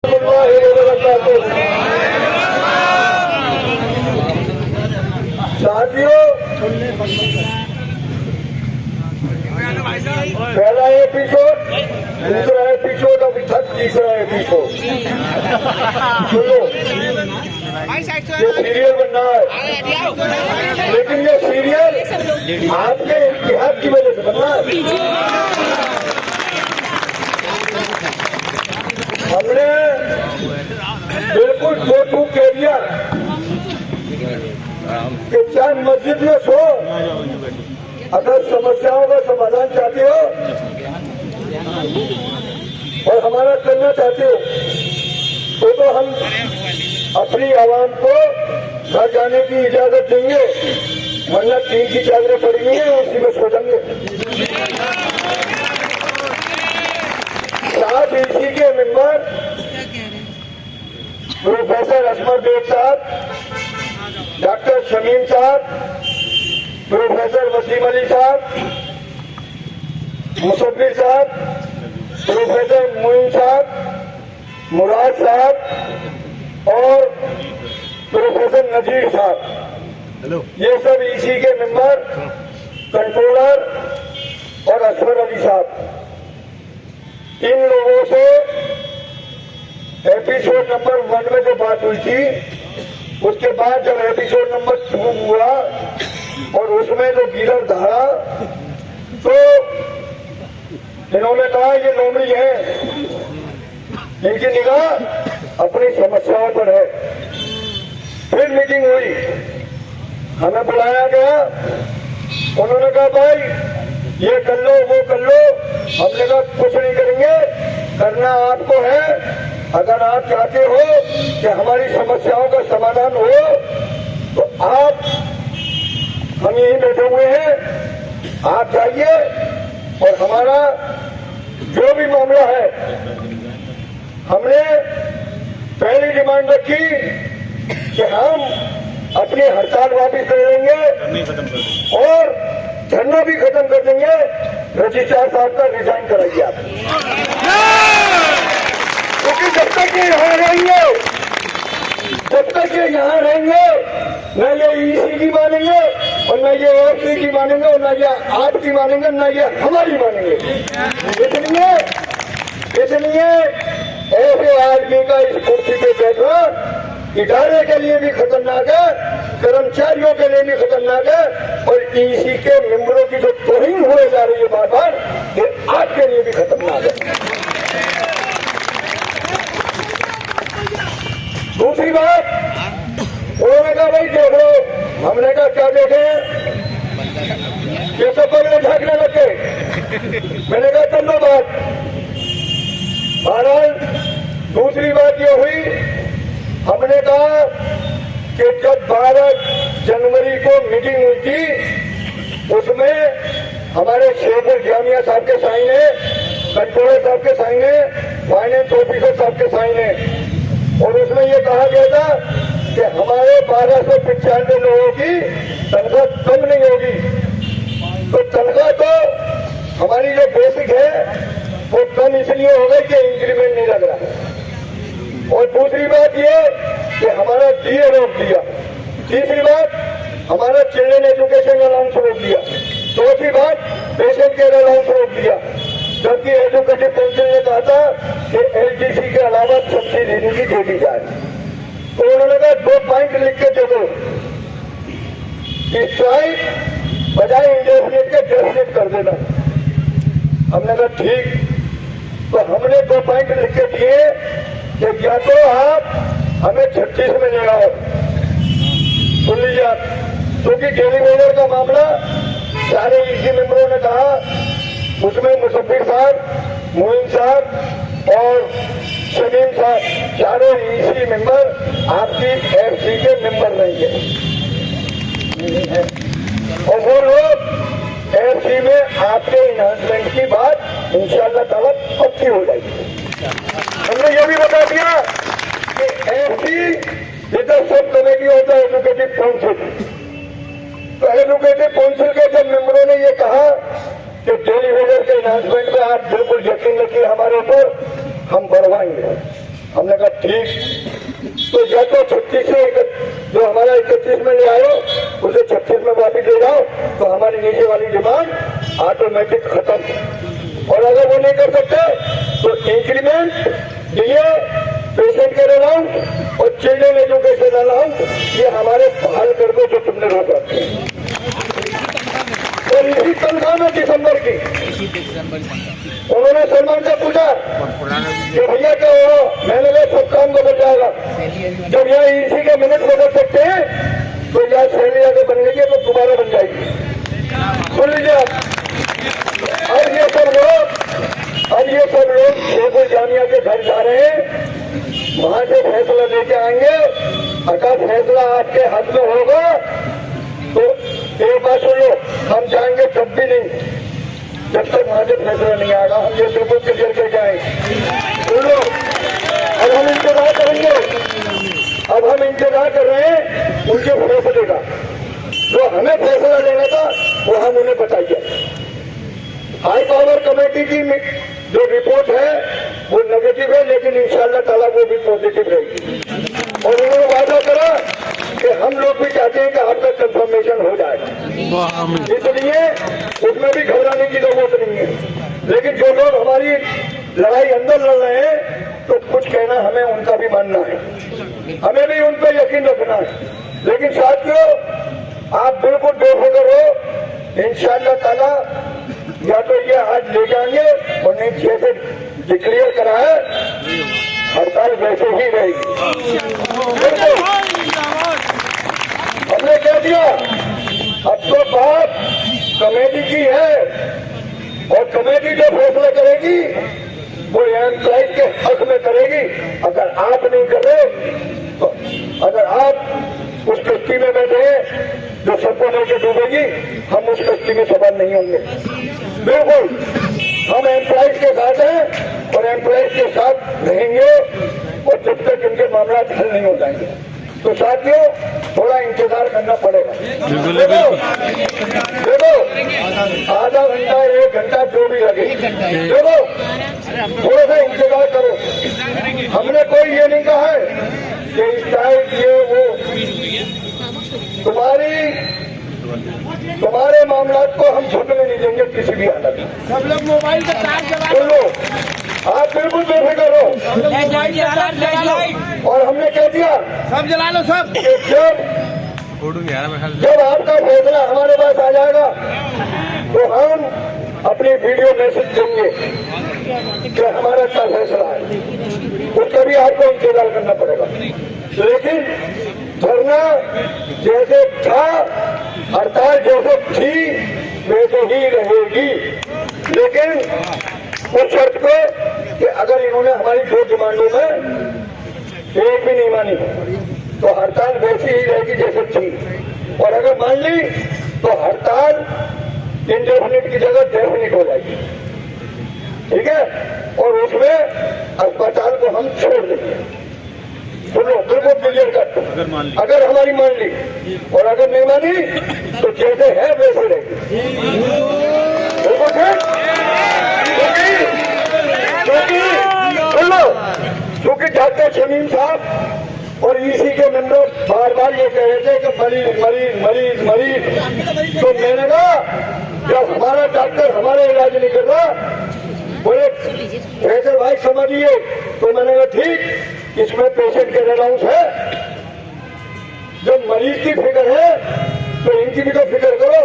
साथियों, पहला एपिसोड, दूसरा एपिसोड, अब तीसरा एपिसोड। सुनो, ये सीरियल बनना है, लेकिन ये सीरियल आपके इतिहास की वजह से बनना है। हमने बिल्कुल गो टू कैरियर कि चाहे मस्जिद में सो, अगर समस्याओं का समाधान चाहते हो और हमारा करना चाहते हो तो हम अपनी आवाम को घर जाने की इजाजत देंगे, वरना टीन की चादरें पड़ेंगी और उसी में सो जाएंगे। साथ इसी के मेंबर प्रोफेसर असमत बेग साहब, डॉक्टर शमीम साहब, प्रोफेसर वसीम अली साहब, मुसब्बिर साहब, प्रोफेसर मोइन साहब, मुराद साहब और प्रोफेसर नजीर साहब, ये सब ईसी के मेंबर, कंट्रोलर और असफर अली साहब। इन लोगों से एपिसोड नंबर 1 में जो बात हुई थी, उसके बाद जब एपिसोड नंबर 2 हुआ और उसमें जो गिरर धारा, तो इन्होंने कहा ये नौकरी है, इनकी निगाह अपनी समस्याओं पर है। फिर मीटिंग हुई, हमें बुलाया गया, उन्होंने कहा भाई ये कर लो वो कर लो, हमने कहा कुछ नहीं करेंगे, करना आपको है। अगर आप चाहते हो कि हमारी समस्याओं का समाधान हो तो आप, हम यहीं बैठे हुए हैं, आप जाइए और हमारा जो भी मामला है, हमने पहली डिमांड रखी कि हम अपनी हड़ताल वापस ले लेंगे और धरना भी खत्म कर देंगे। रजिस्ट्रार साहब का रिजाइन कराइए आप, क्योंकि जब तक ये यहाँ रहेंगे, न ये ईसी की मानेंगे और न ये एफसी की मानेंगे और न ये आपकी मानेंगे, न ये हमारी मानेंगे। इसलिए ऐसे आदमी का इस कुर्सी पे बैठना इदारे के लिए भी खतरनाक है, कर्मचारियों के लिए भी खतरनाक है, और ईसी के मेंबरों की जो तौहीन होने जा रही है बार बार, ये आपके लिए भी खतरनाक है। दूसरी बात, उन्होंने कहा भाई देख लो, हमने कहा क्या देखे, ये सब बगले झाँकने लगे। मैंने कहा चलो बात। बहरहाल दूसरी बात ये हुई, हमने कहा कि जब 12 जनवरी को मीटिंग हुई थी, उसमें हमारे शेखपुर जामिया साहब के साइन है, कंट्रोलर साहब के साइन है, फाइनेंस ऑफिसर साहब के साइन है, और उसमें ये कहा गया था कि हमारे 1295 लोगों की तनख्वाह कम नहीं होगी। तो तनख्वाह तो हमारी जो बेसिक है वो कम इसलिए हो गई कि इंक्रीमेंट नहीं लग रहा। और दूसरी बात ये कि हमारा डीए रोक दिया। तीसरी बात, हमारा चिल्ड्रन एजुकेशन अलाउंस रोक दिया। चौथी बात, पेशेंट केयर अलाउंस रोक दिया, जबकि एजुकेशन काउंसिल ने कहा था कि एलटीसी के अलावा सब्सिडी इनकी दे दी जाए। तो उन्होंने कहा 2 पॉइंट लिख के दे दो, स्ट्राइक बजाय इंडेफिनिट के डेफिनिट कर देना। हमने कहा ठीक। तो हमने 2 पॉइंट लिख के दिए कि या तो आप हमें 36 में ले आओ, सुन लीजिए आप, क्योंकि डेली वेजर का मामला सारे ईसी मेंबरों ने कहा, उसमें मुसब्बिर साहब, मोइन साहब और शमीम साहब, चारों ईसी मेंबर आपकी एफसी के मेंबर रहेंगे, और वो लोग एफसी में आपके इन्हांसमेंट की बात इंशाअल्लाह ताला पक्की हो जाएगी। हमने ये भी बता दिया कि एफसी इधर सब कमेटी होता है एजुकेटिव काउंसिल, तो एजुकेटिव काउंसिल के जब मेंबरों ने ये कहा कि डेली वेजर के इन्हांसमेंट में आप बिल्कुल यकीन रखिए हमारे ऊपर, हम बढ़वाएंगे। हमने कहा ठीक, तो या तो 36 से जो हमारा 31 में ले आयो उसे 36 में वापिस ले जाओ, तो हमारी नीचे वाली डिमांड ऑटोमेटिक खत्म। और अगर वो नहीं कर सकते तो इंक्रीमेंट दिए, पेशेंट के अलाउंस और चिल्ड्रन एजुकेशन अलाउंस ये हमारे बहाल कर दो जो तुमने रोक रखे। और इसी तनख्वाह में दिसंबर की उन्होंने सलमान से पूछा कि भैया क्या हो, मैंने कहा सब काम बदल जाएगा। जब यहाँ इसी के मिनट बदल सकते हैं तो यहाँ सैलरी अगर बन गई है तो दोबारा बन जाएगी। सुन लीजिए आप, अब ये सब लोग शेखुल जामिया के घर जा रहे हैं, वहां से फैसला लेके आएंगे। अगर फैसला आपके हाथ में होगा तो एक बात सुन लो, हम जाएंगे तब भी नहीं जब तक वहां से फैसला नहीं आएगा। हम ये बिल्कुल क्लियर कर जाएंगे। सुन लो, अब हम इंतजार करेंगे, अब हम इंतजार कर रहे हैं उनके फैसले का। जो हमें फैसला लेना था वो हम उन्हें बताइए। हाई पावर कमेटी की जो रिपोर्ट है वो नेगेटिव है, लेकिन इंशाअल्लाह ताला वो भी पॉजिटिव रहेगी। और उन्होंने वादा करा कि हम लोग भी चाहते हैं कि आपका कंफर्मेशन हो जाए, इसलिए उसमें भी घबराने की जरूरत नहीं है। लेकिन जो लोग हमारी लड़ाई अंदर लड़ रहे हैं तो कुछ कहना हमें उनका भी मानना है, हमें भी उन पर यकीन रखना है। लेकिन साथियों, आप बिल्कुल बेफिक्र हो, इंशाअल्लाह ताला या तो ये आज ले जाएंगे और नहीं जैसे डिक्लेयर करा है हड़ताल वैसे ही रहेगी। हमने कह दिया अब तो बात कमेटी की है और कमेटी जो फैसला करेगी वो एम्प्लॉइज के हक में करेगी। अगर आप नहीं कर रहे तो अगर आप उस कश्ती में बैठे हैं जो सबको लेके डूबेगी, हम उस कश्ती में सवार नहीं होंगे। बिल्कुल हम एम्प्लॉइज के साथ हैं और एम्प्लॉइज के साथ रहेंगे और जब तक इनके मामला हल नहीं हो जाएंगे। तो साथियों, थोड़ा इंतजार करना पड़ेगा। देखो आधा घंटा 1 घंटा जो भी लगे, देखो थोड़ा सा इंतजार करो। हमने कोई ये नहीं कहा है कि शायद ये वो तुम्हारे मामला को हम छूटने नहीं देंगे किसी भी हालत में। सब लोग मोबाइल का चार्ज सुन लो, आप बिल्कुल बेफिक्र हो। और हमने कह दिया सब जला लो सब। जब आपका फैसला हमारे पास आ जाएगा तो हम अपनी वीडियो मैसेज देंगे कि हमारा क्या फैसला है। उसका भी आपको इंतजार करना पड़ेगा। लेकिन धरना जैसे था, हड़ताल जैसे थी वैसे ही रहेगी, लेकिन उस शर्त पे कि अगर इन्होंने हमारी 2 डिमांडों में एक भी नहीं मानी तो हड़ताल वैसी ही रहेगी जैसे थी। और अगर मान ली तो हड़ताल इंडेफिनिट की जगह डेफिनिट हो जाएगी, ठीक है। और उसमें अस्पताल को हम छोड़ देंगे। सुनो, बिल्कुल क्लियर कर, अगर हमारी मान ली और अगर नहीं मानी तो जैसे है वैसे रहेगी। बिल्कुल क्योंकि डॉक्टर शमीम साहब और ईसी के मेंबर बार बार ये कह रहे थे कि मरीज मरीज मरीज मरीज। तो मैंने कहा जब हमारा डॉक्टर हमारा इलाज नहीं कर रहा, बोले फैसल भाई समझिए, तो मैंने कहा ठीक, इसमें पेशेंट के अलाउंस है, जब मरीज की फिक्र है तो इनकी भी तो फिक्र करो।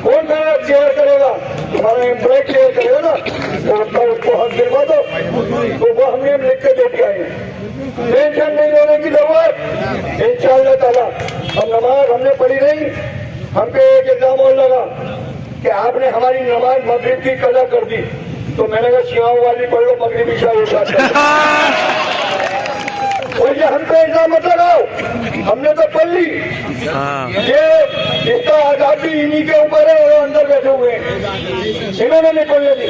कौन केयर करेगा? हमारा एम्प्लॉय केयर करेगा ना, तो उसको हक दिलवा दो। तो वो हमने लिख के दे दिया है, टेंशन नहीं लेने की जरूरत। इंशाअल्लाह ताला हम नमाज हमने पढ़ी नहीं, हम पे एक इल्जाम और लगा कि आपने हमारी नमाज मगरिब की कज़ा कर दी। तो मैंने कहा शियाओं वाली पढ़ लो, मगरिबी शाह। और ये हम पे इल्जाम मत लगाओ, हमने तो पढ़ ली। ये इसका आजादी इन्हीं के ऊपर है, वो अंदर बैठे हुए हैं, इन्होंने नहीं पढ़ने दी।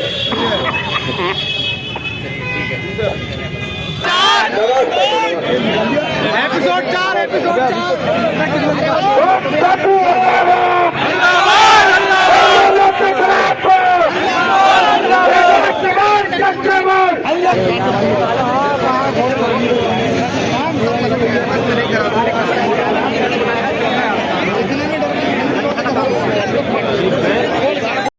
Episode 4 episode 4 customer